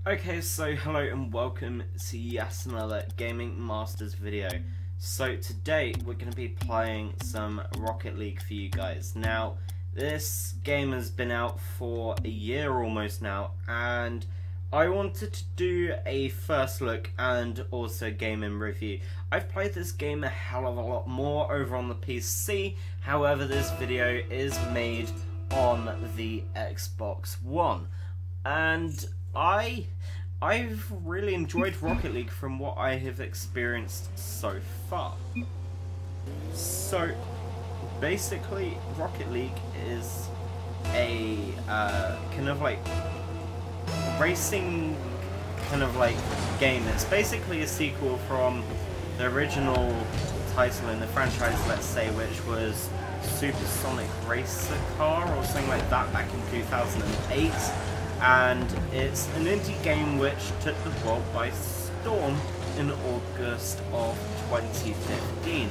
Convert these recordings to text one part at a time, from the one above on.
Okay, so hello and welcome to yet another Gaming Masters video. So today we're going to be playing some Rocket League for you guys. Now, this game has been out for a year almost now, and I wanted to do a first look and also gaming review. I've played this game a hell of a lot more over on the PC, however this video is made on the Xbox One. And I've really enjoyed Rocket League from what I have experienced so far. So basically Rocket League is a kind of like racing kind of like game. It's basically a sequel from the original title in the franchise, let's say, which was Supersonic Racer Car or something like that back in 2008. And it's an indie game which took the world by storm in August of 2015,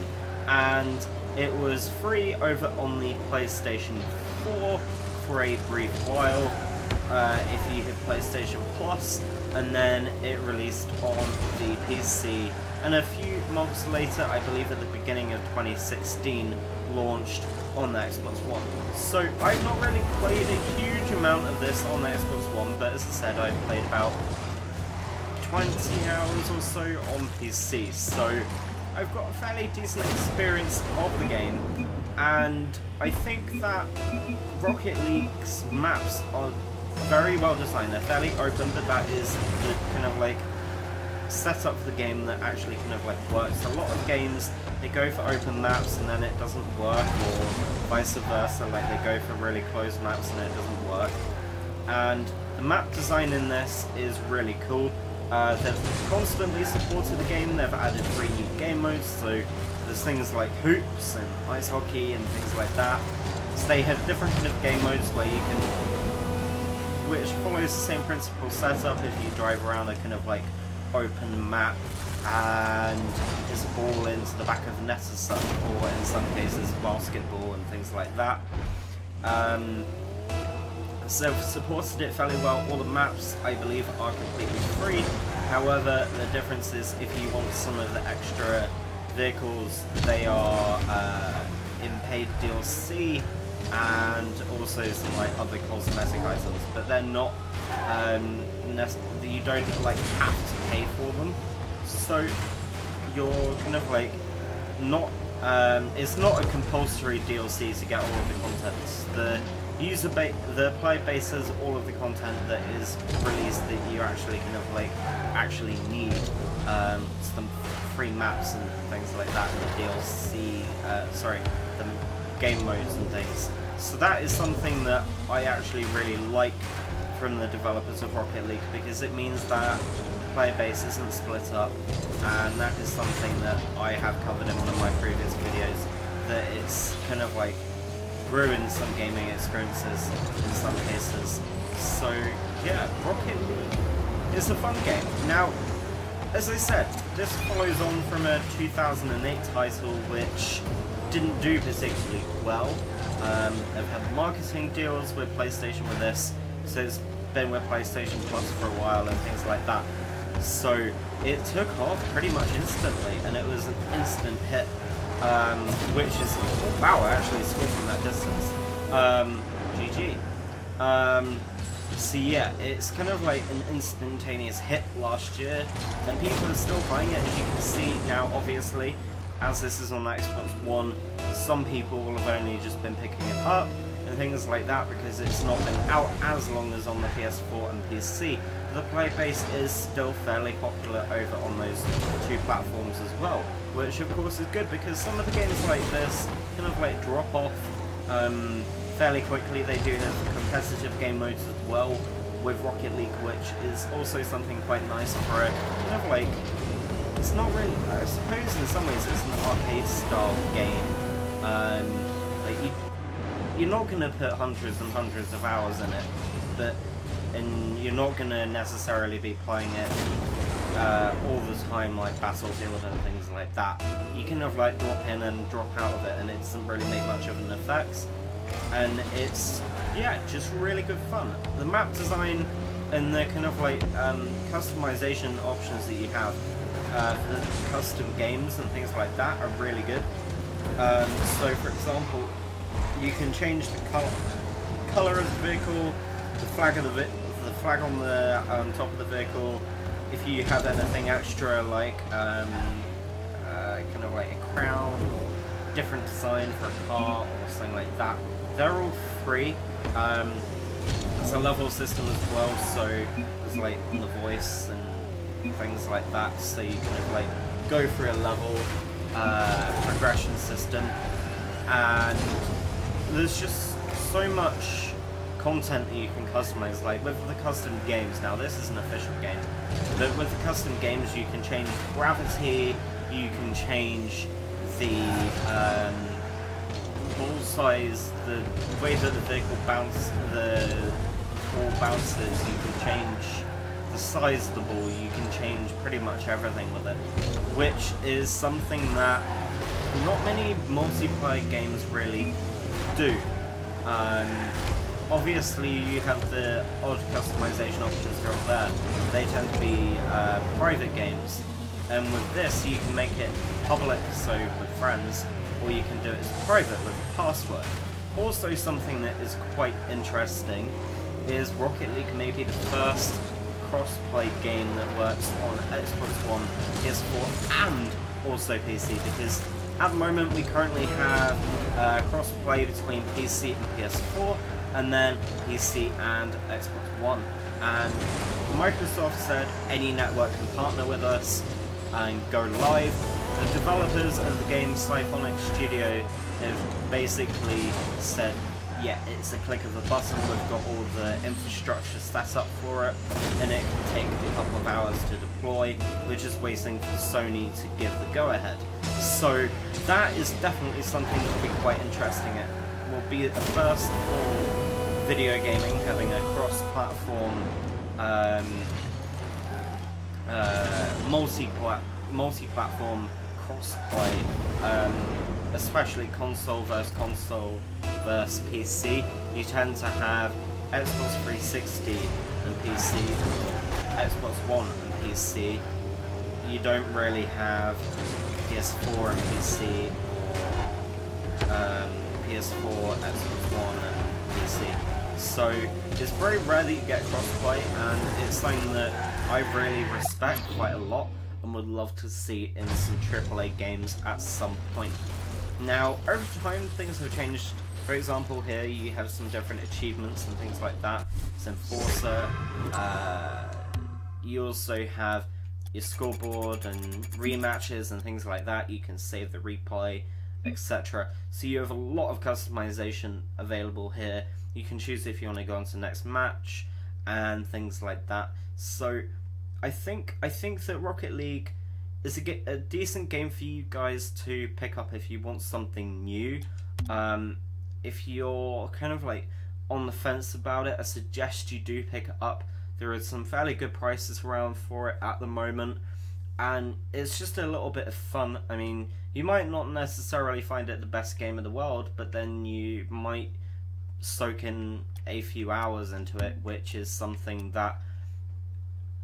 and it was free over on the PlayStation 4 for a brief while if you had PlayStation Plus, and then it released on the PC, and a few months later, I believe at the beginning of 2016, launched on the Xbox One. So I've not really played a huge amount of this on the Xbox One, but as I said, I've played about 20 hours or so on PC, so I've got a fairly decent experience of the game, and I think that Rocket League's maps are very well designed. They're fairly open, but that is the kind of like setup for the game that actually kind of like works. A lot of games, they go for open maps and then it doesn't work, or vice versa, like they go for really closed maps and it doesn't work. And the map design in this is really cool. They've constantly supported the game. They've added 3 new game modes, so there's things like hoops and ice hockey and things like that. So they have different kind of game modes where you can, which follows the same principle setup. If you drive around a kind of like open map and is a ball into the back of the net as such, or in some cases basketball and things like that. So I've supported it fairly well. All the maps, I believe, are completely free. However, the difference is if you want some of the extra vehicles, they are in paid DLC, and also some like other cosmetic items, but they're not you don't like have to pay for them, so you're kind of like not it's not a compulsory DLC to get all of the content. The player base has all of the content that is released that you actually kind of like actually need, some free maps and things like that, and the DLC the game modes and things. So that is something that I actually really like from the developers of Rocket League, because it means that the player base isn't split up, and that is something that I have covered in one of my previous videos, that it's kind of like ruined some gaming experiences in some cases. So yeah, Rocket League is a fun game. Now, as I said, this follows on from a 2008 title which didn't do particularly well. I've had marketing deals with PlayStation with this, so it's been with PlayStation Plus for a while and things like that. So it took off pretty much instantly, and it was an instant hit, which is, oh, wow, I actually scored from that distance. GG. So yeah, it's kind of like an instantaneous hit last year, and people are still playing it, as you can see now. Obviously, as this is on Xbox One, some people will have only just been picking it up and things like that because it's not been out as long as on the PS4 and PC. The player base is still fairly popular over on those 2 platforms as well, which of course is good, because some of the games like this kind of like drop off fairly quickly. They do have competitive game modes as well with Rocket League, which is also something quite nice for a kind of like, it's not really, I suppose in some ways it's an arcade style game. Like you're not going to put hundreds and hundreds of hours in it, and you're not going to necessarily be playing it all the time like Battlefield and things like that. You can have like drop in and drop out of it, and it doesn't really make much of an effect. And it's, yeah, just really good fun. The map design and the kind of like customization options that you have for the custom games and things like that are really good. So for example, you can change the color of the vehicle, the flag of the flag on the top of the vehicle. If you have anything extra like kind of like a crown or different design for a car or something like that, they're all free. There's a level system as well, so there's like the voice and things like that, so you kind of like go through a level progression system, and there's just so much content that you can customize. Like with the custom games, now this is an official game, but with the custom games you can change gravity, you can change the ball size, the way that the vehicle bounces, the ball bounces, you can change the size of the ball, you can change pretty much everything with it, which is something that not many multiplayer games really do. Obviously you have the odd customization options here and there, they tend to be private games, and with this you can make it public, so with friends, or you can do it as private with a password. Also, something that is quite interesting is Rocket League may be the first cross-play game that works on Xbox One, PS4 and also PC, because at the moment we currently have cross-play between PC and PS4, and then PC and Xbox One. And Microsoft said any network can partner with us and go live. The developers of the game Symphonic Studio have basically said, yeah, it's a click of a button, we've got all the infrastructure set up for it, and it can take a couple of hours to deploy. We're just waiting for Sony to give the go-ahead. So that is definitely something that will be quite interesting. It will be the first for video gaming having a cross-platform multi-platform cross-play, especially console versus PC. You tend to have Xbox 360 and PC, Xbox One and PC. You don't really have PS4 and PC, or PS4, Xbox One and PC. So it's very rare that you get crossplay, and it's something that I really respect quite a lot and would love to see in some AAA games at some point. Now, over time things have changed. For example, here you have some different achievements and things like that. It's Enforcer. You also have your scoreboard and rematches and things like that. You can save the replay, etc. So you have a lot of customization available here. You can choose if you want to go on to the next match and things like that. So I think that Rocket League is a decent game for you guys to pick up if you want something new. If you're kind of like on the fence about it, I suggest you do pick it up. There are some fairly good prices around for it at the moment, and it's just a little bit of fun. I mean, you might not necessarily find it the best game in the world, but then you might soak in a few hours into it, which is something that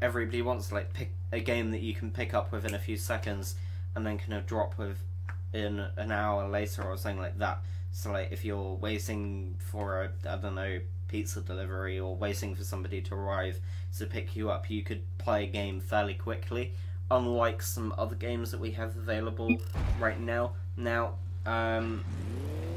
everybody wants. Like, pick a game that you can pick up within a few seconds and then kind of drop within an hour later or something like that. So like if you're waiting for a, I don't know, pizza delivery, or waiting for somebody to arrive to pick you up, you could play a game fairly quickly, unlike some other games that we have available right now. Now,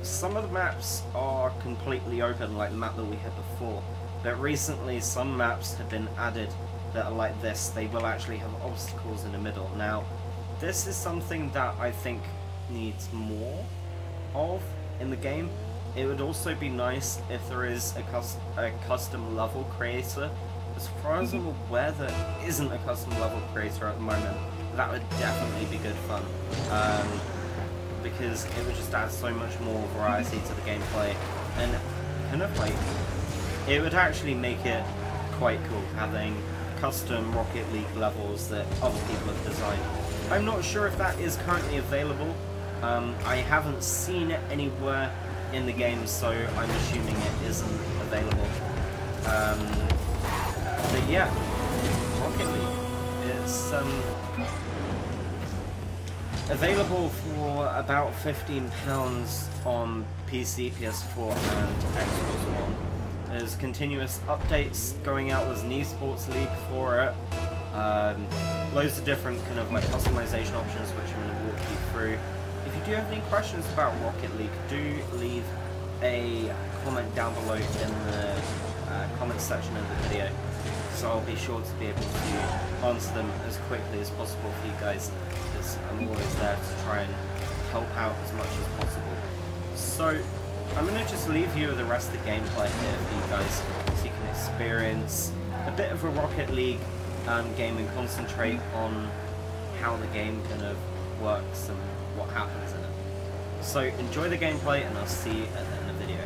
some of the maps are completely open, like the map that we had before, but recently some maps have been added that are like this. They will actually have obstacles in the middle. Now, this is something that I think needs more of in the game. It would also be nice if there is a custom level creator. As far as I'm aware, there isn't a custom level creator at the moment. That would definitely be good fun, because it would just add so much more variety to the gameplay, and kind of like, it would actually make it quite cool having custom Rocket League levels that other people have designed. I'm not sure if that is currently available. I haven't seen it anywhere in the game, so I'm assuming it isn't available. But yeah, Rocket League. It's available for about £15 on PC, PS4 and Xbox One. There's continuous updates going out. There's an esports league for it. Loads of different kind of like customization options which I'm going to walk you through. If you do have any questions about Rocket League, do leave a comment down below in the comment section of the video, so I'll be sure to be able to answer them as quickly as possible for you guys, because I'm always there to try and help out as much as possible. So I'm going to just leave you with the rest of the gameplay here for you guys, so you can experience a bit of a Rocket League game and concentrate on how the game kind of works and what happens in it. So enjoy the gameplay, and I'll see you at the end of the video.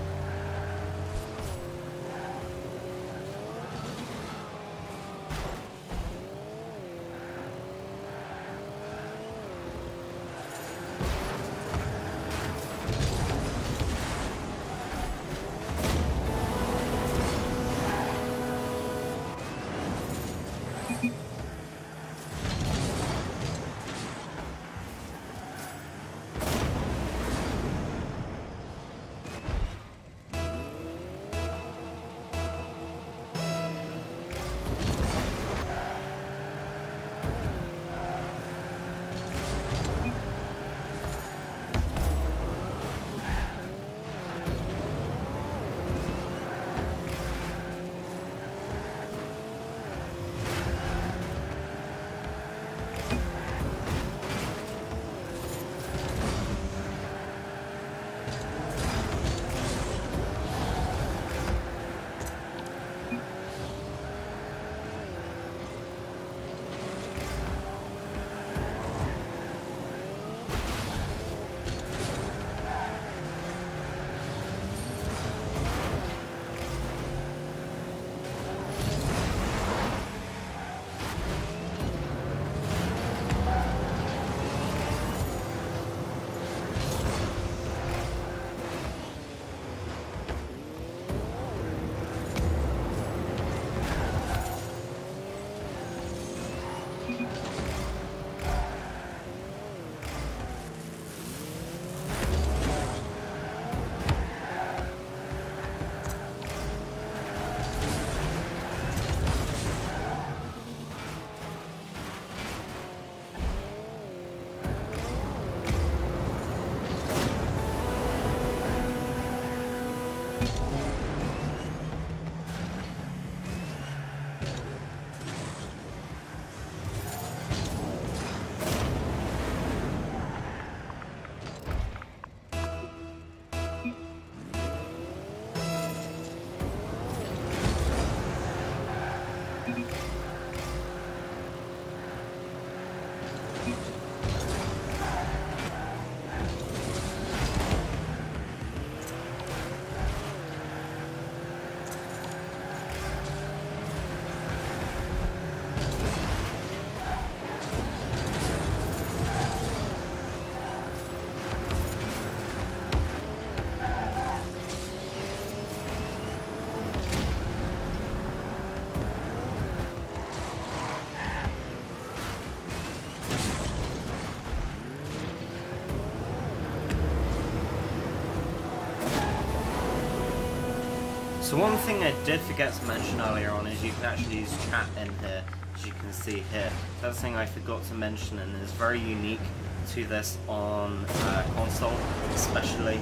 So one thing I did forget to mention earlier on is you can actually use chat in here, as you can see here. That's something I forgot to mention and is very unique to this on console especially.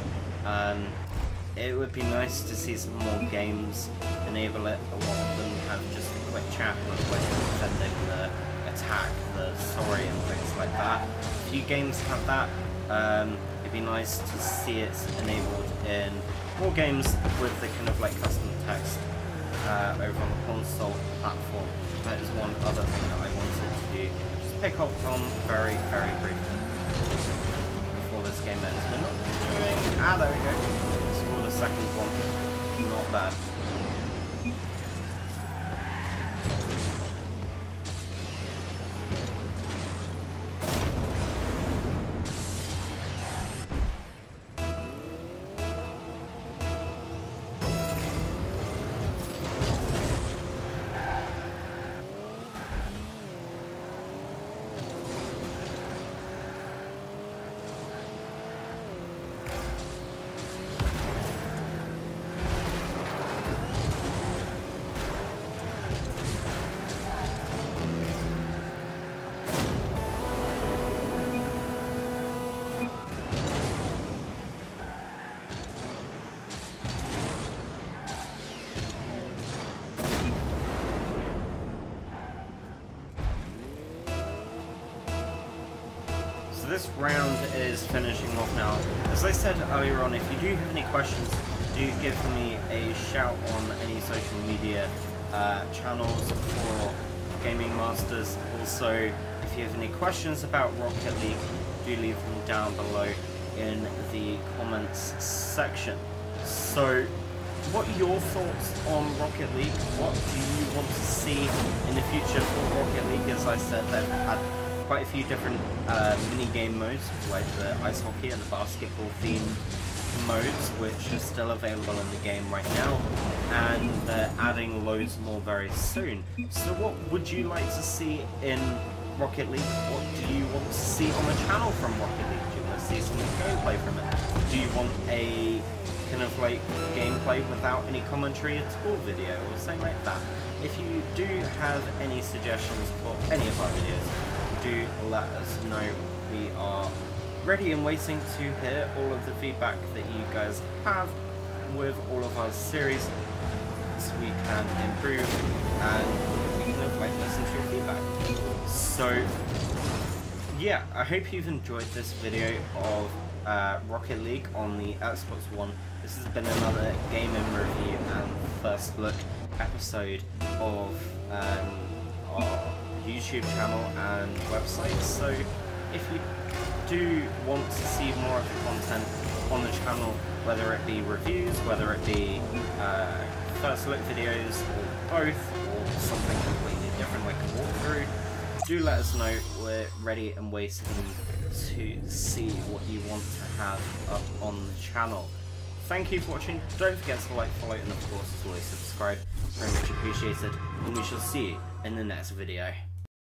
It would be nice to see some more games enable it. A lot of them have just a quick chat when defending the attack, the story and things like that. A few games have that. It'd be nice to see it enabled in more games with the kind of like custom text over on the console platform. That is one other thing that I wanted to just pick up on very, very briefly before this game ends. We're not doing... Ah, there we go. Scored a second one. Not bad. this round is finishing off now. As I said earlier on, if you do have any questions, do give me a shout on any social media channels for Gaming Masters. Also, if you have any questions about Rocket League, do leave them down below in the comments section. So, what are your thoughts on Rocket League? What do you want to see in the future for Rocket League? As I said, they've had quite a few different mini-game modes, like the ice hockey and the basketball themed modes, which are still available in the game right now, and they're adding loads more very soon. So what would you like to see in Rocket League? What do you want to see on the channel from Rocket League? Do you want to see some gameplay from it? Do you want a kind of like gameplay without any commentary at all video or something like that? If you do have any suggestions for any of our videos, do let us know. We are ready and waiting to hear all of the feedback that you guys have with all of our series, so we can improve and we can like listen to your feedback. So yeah, I hope you've enjoyed this video of Rocket League on the Xbox One. This has been another gaming review and first look episode of our YouTube channel and website. So if you do want to see more of the content on the channel, whether it be reviews, whether it be first look videos, or both, or something completely different like a walkthrough, do let us know. We're ready and waiting to see what you want to have up on the channel. Thank you for watching. Don't forget to like, follow, and of course as always subscribe. Very much appreciated, and we shall see you in the next video.